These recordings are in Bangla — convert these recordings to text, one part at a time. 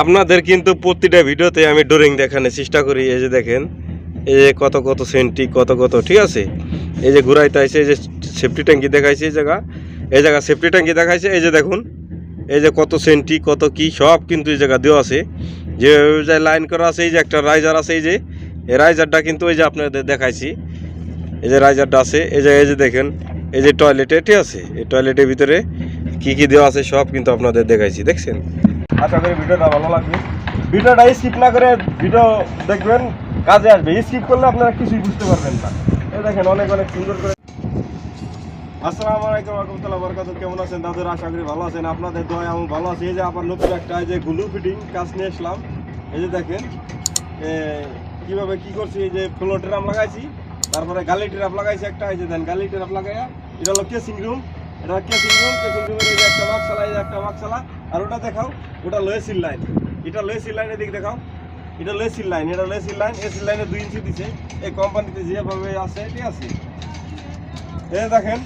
আপনাদের কিন্তু প্রতিটা ভিডিওতে আমি ড্রয়িং দেখানোর চেষ্টা করি। এই যে দেখেন, এই যে কত কত সেন্টি কত কত, ঠিক আছে। এই যে ঘুরাইতে আছে, এই যে সেফটি ট্যাঙ্কি দেখাইছে, এই জায়গা সেফটি ট্যাঙ্কি দেখাইছে। এই যে দেখুন, এই যে কত সেন্টি কত কি সব কিন্তু এই জায়গা দেওয়া আছে, যে লাইন করা আছে। এই যে একটা রাইজার আছে, এই যে এই রাইজারটা কিন্তু ওই যে আপনাদের দেখাইছি, এই যে রাইজারটা আছে। এই যে দেখেন, এই যে টয়লেটে, ঠিক আছে। এই টয়লেটের ভিতরে কি কি দেওয়া আছে সব কিন্তু আপনাদের দেখাইছি, দেখছেন। আশা করি ভিডিওটা ভালো লাগবে। ভিডিওটা স্কিপ না করে ভিডিও দেখবেন, কাজে আসবে। স্কিপ করলে আপনারা কিছুই বুঝতে পারবেন না। এই দেখেন অনেক অনেক সুন্দর করে। আসসালামু আলাইকুম রাহমাতুল্লাহি ওয়া বারাকাতুহু। কেমন আছেন দাদুরা? আশা করি ভালো আছেন। আপনাদের দোয়ায় আমি ভালো আছি। এই যে আবার নতুন একটা এই যে গ্লু ফিটিং কাজ নিয়ে আসলাম। এই যে দেখেন কিভাবে কি করছি। এই যে ফ্লোর ট্রাপ লাগাইছি, তারপরে গালি ট্রাপ লাগাইছি একটা। এই যে দেন গালি ট্রাপ লাগাইয়া, এটা হলো কেসিং রুম। এটা কেসিং রুমের এই যে একটা মাকসালা, এই যে একটা মাকসালা। আর ওটা দেখাও, ওটা লোয়েসিল লাইন। এটা লোয়েসিল লাইনের দিক দেখাও, এটা লোয়েসিল লাইন। এটা লোয়েসিল লাইন, এসিল লাইনে 2 ইঞ্চি দিছে। এই কোম্পানিতে যেভাবে আছে, ঠিক আছে। এই দেখেন,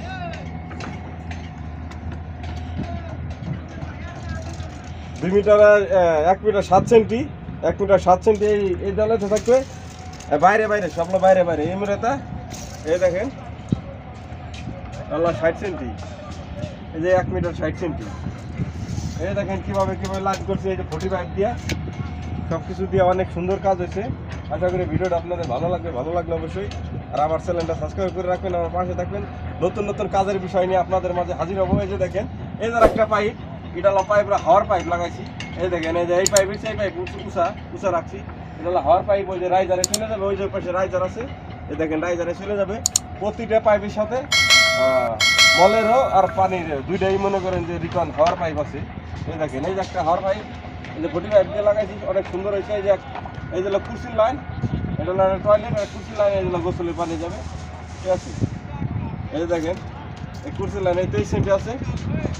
দুই metre 1 metre 7 centi, 1 metre 7 centi এই জানাতে থাকবে। বাইরে বাইরে সবগুলো বাইরে বাইরে এই মুরেটা। এই দেখেন আল্লাহ 60 সেন্টি, এই যে 1 মিটার 60 সেন্টি। এই দেখেন কিভাবে কিভাবে লাইট করছে, এই যে 45 দিয়ে সব কিছু দিয়ে অনেক সুন্দর কাজ হয়েছে। আশা করি ভিডিওটা আপনাদের ভালো লাগবে অবশ্যই। আর আমার চ্যানেলটা সাবস্ক্রাইব করে রাখবেন, আমার পাশে থাকবেন। নতুন নতুন কাজের বিষয় নিয়ে আপনাদের মাঝে হাজির হবো। এই যে দেখেন, এই যে একটা পাইপ, এটা হলো পাইপ, হাওয়ার পাইপ লাগাইছি। এই দেখেন, এই যে এই পাইপ, সেই পাইপ উঁচা রাখছি। এটা হলো হাওয়ার পাইপ, ওই যে রাইজারে চলে যাবে। ওই যে পাশে রাইজার আছে, এই দেখেন রাইজারে চলে যাবে। প্রতিটা পাইপের সাথে মলেরও আর পানির দুইটাই মনে করেন যে রিটার্ন হাওয়ার পাইপ আছে। এই দেখেন, এই যে একটা হাওয়ার পাইপ, এই যে 45 দিয়ে লাগাইছি, অনেক সুন্দর হয়েছে। এই যে কুর্সির লাইন, এটা হলো টয়লেট। আর কুর্সির লাইন এই যে গোসলের পানি যাবে, ঠিক আছে। এই যে দেখেন, এই কুর্সির লাইন 23 সেন্টি আছে,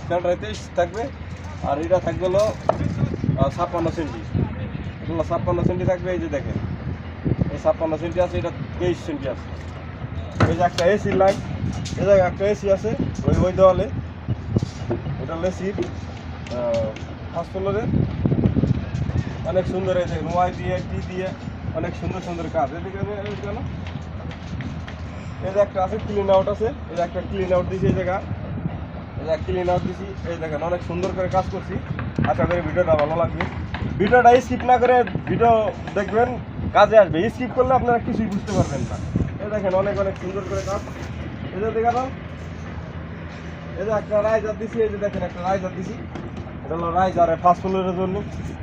সেন্টারে 23 থাকবে। আর এটা থাকবে হলো 56 সেন্টি, এটা হলো 56 সেন্টি থাকবে। এই যে দেখেন, এই 56 সেন্টি আছে, এটা 23 সেন্টি আছে। এই যে একটা এসির লাইন, এই জায়গায় একটা এসি আছে ওই দেওয়ালে, এটা হলো এসির ফার্স্ট ফ্লোরে। অনেক সুন্দর, এই যে নোয়াই দিয়ে টি দিয়ে অনেক সুন্দর সুন্দর কাজ। এদিকে গেল, এই যে একটা আছে ক্লিন আউট আছে, এই যে একটা ক্লিন আউট দিয়েছি। এই জায়গা এই যে ক্লিন আউট দিয়েছি। এই দেখেন অনেক সুন্দর করে কাজ করছি। আশা করি ভিডিওটা ভালো লাগবে। ভিডিওটা স্কিপ না করে ভিডিও দেখবেন, কাজে আসবে। স্কিপ করলে আপনারা কিছুই বুঝতে পারবেন না। এই দেখেন অনেক অনেক সুন্দর করে কাজ। এই যে দেখা দাও, এই যে একটা রাইজার দিছি। এই যে দেখেন একটা রাইজার দিছি, এটা হলো রাইজার ফার্স্ট ফ্লোরের জন্য,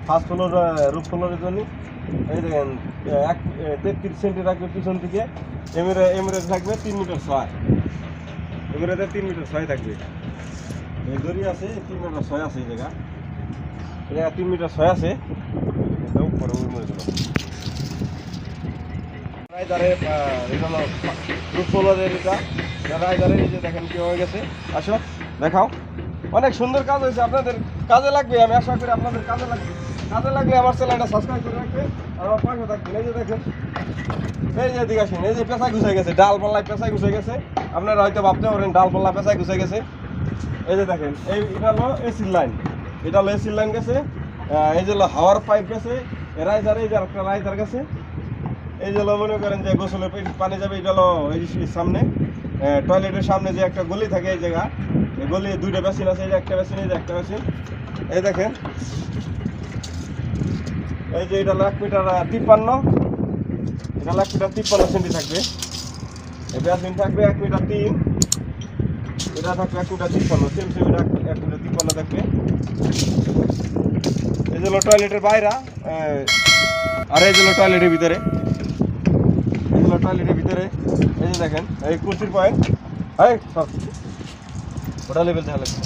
ফার্স্ট ফ্লোর রুফ ফ্লোরের জন্য। এই দেখেন 33 সেন্টি রাখবে পিছন থেকে। এমরে থাকবে 3 মিটার 6, এমরেতে 3 মিটার 6 থাকবে। এই দড়ি আছে 3 মিটার 6 আছে। এই জায়গা 3 মিটার 6 আছে। উপরে মরে গেল রাইজারে, এটা হলো রুফ ফ্লোরের। এটা রাইজারের, এই যে দেখেন কি হয়ে গেছে। আসো দেখাও, অনেক সুন্দর কাজ হয়েছে। আপনাদের কাজে লাগবে, আমি আশা করি আপনাদের কাজে লাগবে। কাজে লাগলে আমার চ্যানেলটা সাবস্ক্রাইব করে রাখবেন, আর আমার পাশে থাকবেন। এই যে দেখেন, এই যে এদিকে আসেন, এই যে পেঁচাই ঘুষে গেছে, ডালপাল্লায় পেঁচাই ঘুষে গেছে। আপনারা হয়তো ভাবতে পারেন ডালপাল্লা পেঁচাই ঘুষে গেছে। এই যে দেখেন, এটা হলো এসির লাইন, এটা হলো এসির লাইন গেছে। এই যে হলো হাওয়ার পাইপ গেছে, রাইজার, এই যে একটা রাইজার গেছে। এই যে হলো মনে করেন যে গোসলের পানি যাবে। এটা হলো এই সামনে টয়লেটের সামনে যে একটা গলি থাকে, এই জায়গা এই গলি 2টা বেসিন আছে। এই যে একটা বেসিন, এই যে একটা বেসিন। এই দেখেন, এই যে এটা 1 মিটার 53, এটা 1 মিটার 53 সেন্টি থাকবে। এই বেসিন থাকবে 1 মিটার 3, এটা থাকবে 1 মিটার 53 সেম, এটা 1 মিটার 53 থাকবে। এই যে হলো টয়লেটের বাইরা, আর এই যে হলো টয়লেটের ভিতরে, এই যে টয়লেটের ভিতরে। এই যে দেখেন, এই কুর্সির পয়েন্ট, ওটা লেভেল দেখা লাগবে।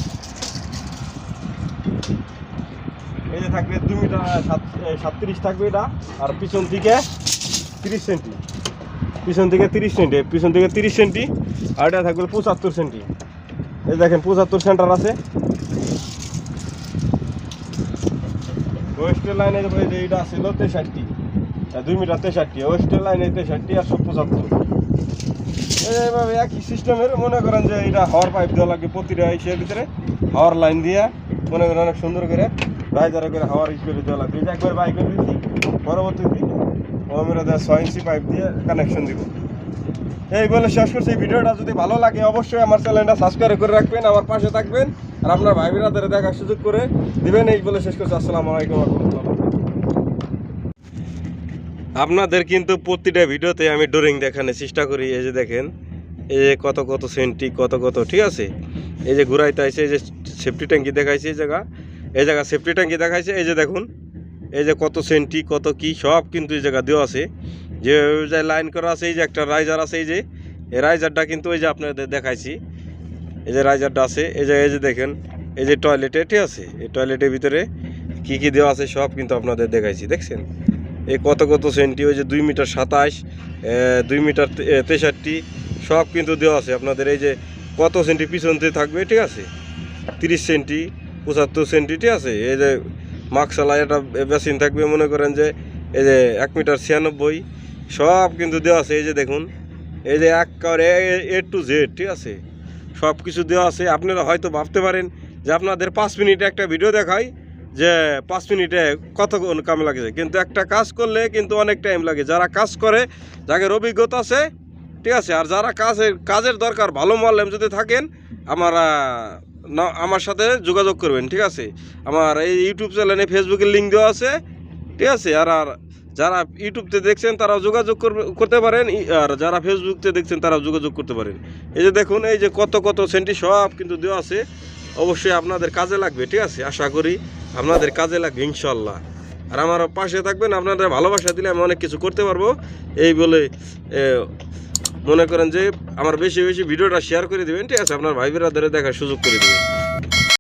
এই যে থাকবে 2 মিটার 37 থাকবে এটা। আর পিছন থেকে 30 সেন্টি, পিছন থেকে 30 সেন্টি, পিছন থেকে 30 সেন্টি। আর এটা থাকবে 75 সেন্টি। এই দেখেন 75 সেন্টার আছে। ওয়েস্টের লাইনে যে এইটা ছিল 63, 2 মিটার 63, ওয়েস্টের লাইনে 63 আর 75। এইভাবে একই সিস্টেমের মনে করেন যে এটা হাওয়ার পাইপ দেওয়া লাগে প্রতিটা ইসের ভিতরে। হাওয়ার লাইন দিয়ে মনে করেন অনেক সুন্দর করে রাইজারে করে হাওয়ার ইস করে দেওয়া লাগবে। এই যে একবার বাই করে দিচ্ছি, পরবর্তীতে আমরা 6 ইঞ্চি পাইপ দিয়ে কানেকশন দিব। এই বলে শেষ করছি। এই ভিডিওটা যদি ভালো লাগে অবশ্যই আমার চ্যানেলটা সাবস্ক্রাইব করে রাখবেন, আমার পাশে থাকবেন আর আপনার ভাই বোনেদের দেখার সুযোগ করে দিবেন। এই বলে শেষ করছি। আসসালামু আলাইকুম ওয়া রাহমাতুল্লাহ। আপনাদের কিন্তু প্রতিটা ভিডিওতে আমি ড্রয়িং দেখানোর চেষ্টা করি। এই যে দেখেন, এই যে কত কত সেন্টি কত কত, ঠিক আছে। এই যে ঘুরাইতে আছে, এই যে সেফটি ট্যাঙ্কি দেখাইছে, এই জায়গা সেফটি ট্যাঙ্কি দেখাইছে। এই যে দেখুন, এই যে কত সেন্টি কত কি সব কিন্তু এই জায়গা দেওয়া আছে। যে লাইন করা আছে, এই যে একটা রাইজার আছে, এই যে এই রাইজারটা কিন্তু ওই যে আপনাদের দেখাইছি, এই যে রাইজারটা আছে। এই যে দেখেন, এই যে টয়লেটে, ঠিক আছে। এই টয়লেটের ভিতরে কি কি দেওয়া আছে সব কিন্তু আপনাদের দেখাইছি, দেখছেন। এই কত কত সেন্টি, ওই যে 2 মিটার 27, 2 মিটার 63 সব কিন্তু দেওয়া আছে আপনাদের। এই যে কত সেন্টি পিছনতে থাকবে, ঠিক আছে, 30 সেন্টি 75 সেন্টি, ঠিক আছে। এই যে মাকসালা একটা বেসিন থাকবে, মনে করেন যে এই যে 1 মিটার 96 সব কিন্তু দেওয়া আছে। এই যে দেখুন, এই যে একেবারে A to Z, ঠিক আছে, সব কিছু দেওয়া আছে। আপনারা হয়তো ভাবতে পারেন যে আপনাদের 5 মিনিটে একটা ভিডিও দেখাই, যে 5 মিনিটে কত কাম লাগে, কিন্তু একটা কাজ করলে কিন্তু অনেক টাইম লাগে। যারা কাজ করে, যাদের অভিজ্ঞতা আছে, ঠিক আছে, আর যারা কাজের দরকার ভালো মোয়াল্লেম যদি থাকেন, আমার সাথে যোগাযোগ করবেন, ঠিক আছে। আমার এই ইউটিউব চ্যানেলে ফেসবুকের লিঙ্ক দেওয়া আছে, ঠিক আছে। আর যারা ইউটিউবতে দেখছেন তারাও যোগাযোগ করতে পারেন, আর যারা ফেসবুকতে দেখছেন তারাও যোগাযোগ করতে পারেন। এই যে দেখুন, এই যে কত কত সেন্টি সব কিন্তু দেওয়া আছে। অবশ্যই আপনাদের কাজে লাগবে, ঠিক আছে। আশা করি আপনাদের কাজে লাগবে ইনশাল্লাহ। আর আমার পাশে থাকবেন, আপনাদের ভালোবাসা দিলে আমি অনেক কিছু করতে পারবো। এই বলে মনে করেন যে আমার বেশি বেশি ভিডিওটা শেয়ার করে দেবেন, ঠিক আছে। আপনার ভাই বোনেদের দেখার সুযোগ করে দেবেন।